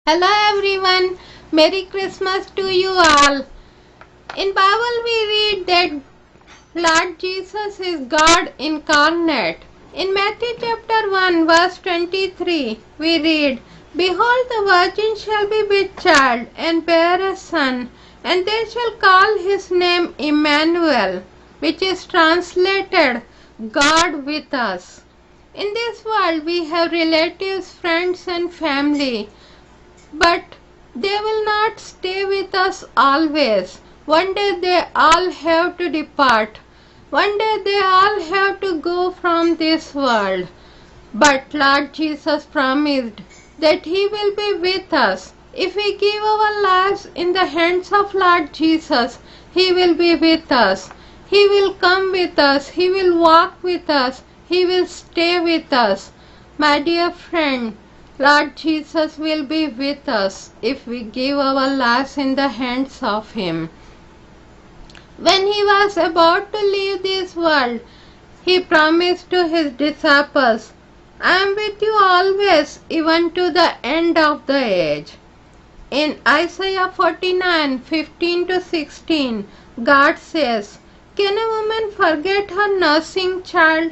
Hello everyone, Merry Christmas to you all. In Bible we read that Lord Jesus is God incarnate. In Matthew chapter 1 verse 23 we read, Behold, the virgin shall be with child and bear a son, and they shall call his name Emmanuel, which is translated God with us. In this world we have relatives, friends and family, but they will not stay with us always. One day they all have to depart. One day they all have to go from this world. But Lord Jesus promised that He will be with us. If we give our lives in the hands of Lord Jesus, He will be with us. He will come with us. He will walk with us. He will stay with us. My dear friend, Lord Jesus will be with us if we give our lives in the hands of Him. When He was about to leave this world, He promised to His disciples, I am with you always, even to the end of the age. In Isaiah 49:15-16, God says, Can a woman forget her nursing child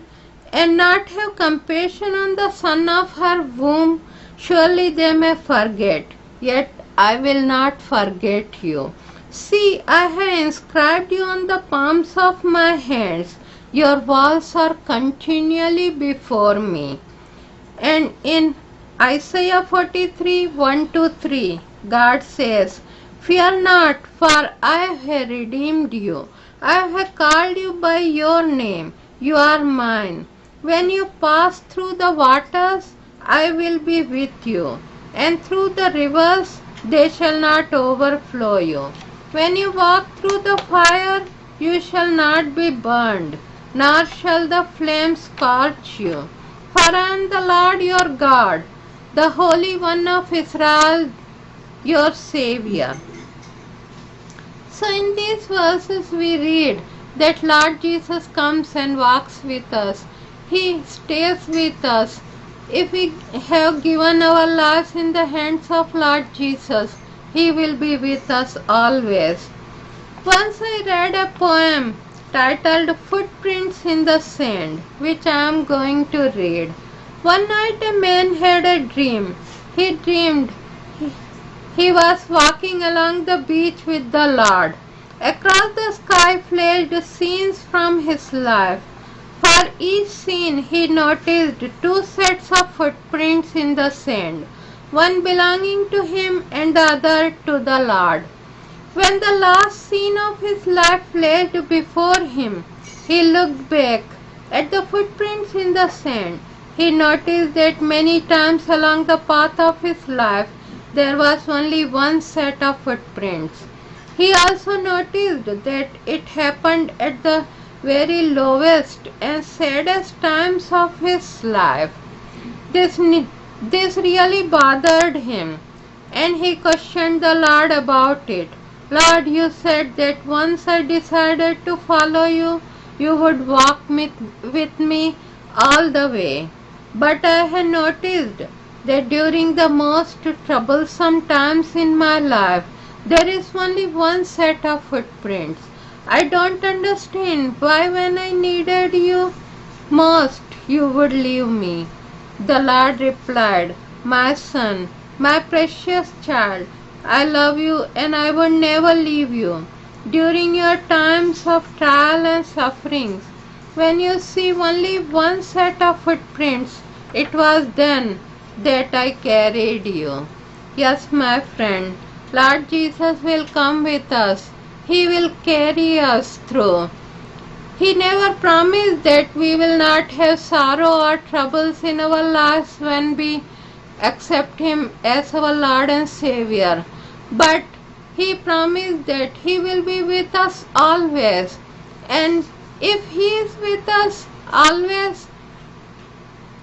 and not have compassion on the son of her womb? Surely they may forget, yet I will not forget you. See, I have inscribed you on the palms of my hands. Your walls are continually before me. And in Isaiah 43:1-3, God says, Fear not, for I have redeemed you. I have called you by your name. You are mine. When you pass through the waters, I will be with you, and through the rivers they shall not overflow you. When you walk through the fire, you shall not be burned, nor shall the flames scorch you. For I am the Lord your God, the Holy One of Israel, your Savior. So in these verses we read that Lord Jesus comes and walks with us. He stays with us. If we have given our lives in the hands of Lord Jesus, He will be with us always. Once I read a poem titled Footprints in the Sand, which I am going to read. One night a man had a dream. He dreamed he was walking along the beach with the Lord. Across the sky flashed scenes from his life. For each scene he noticed two sets of footprints in the sand, one belonging to him and the other to the Lord. When the last scene of his life flashed before him, he looked back at the footprints in the sand. He noticed that many times along the path of his life there was only one set of footprints. He also noticed that it happened at the very lowest and saddest times of his life. This really bothered him, and he questioned the Lord about it. Lord, you said that once I decided to follow you, you would walk with me all the way. But I have noticed that during the most troublesome times in my life, there is only one set of footprints. I don't understand why when I needed you most, you would leave me. The Lord replied, My son, my precious child, I love you and I would never leave you. During your times of trial and sufferings, when you see only one set of footprints, it was then that I carried you. Yes, my friend, Lord Jesus will come with us. He will carry us through. He never promised that we will not have sorrow or troubles in our lives when we accept Him as our Lord and Savior. But He promised that He will be with us always. And if He is with us always,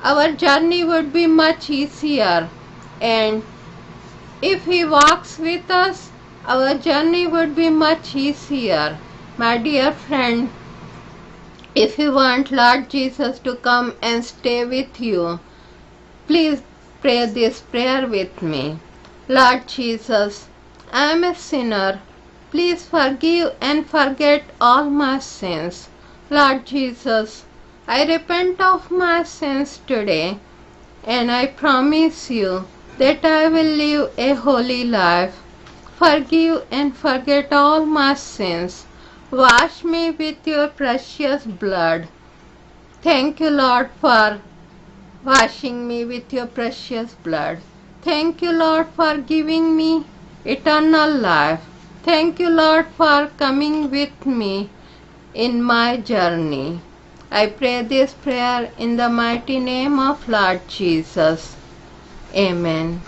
our journey would be much easier. And if He walks with us, our journey would be much easier. My dear friend, if you want Lord Jesus to come and stay with you, please pray this prayer with me. Lord Jesus, I am a sinner. Please forgive and forget all my sins. Lord Jesus, I repent of my sins today, and I promise you that I will live a holy life. Forgive and forget all my sins. Wash me with your precious blood. Thank you, Lord, for washing me with your precious blood. Thank you, Lord, for giving me eternal life. Thank you, Lord, for coming with me in my journey. I pray this prayer in the mighty name of Lord Jesus. Amen.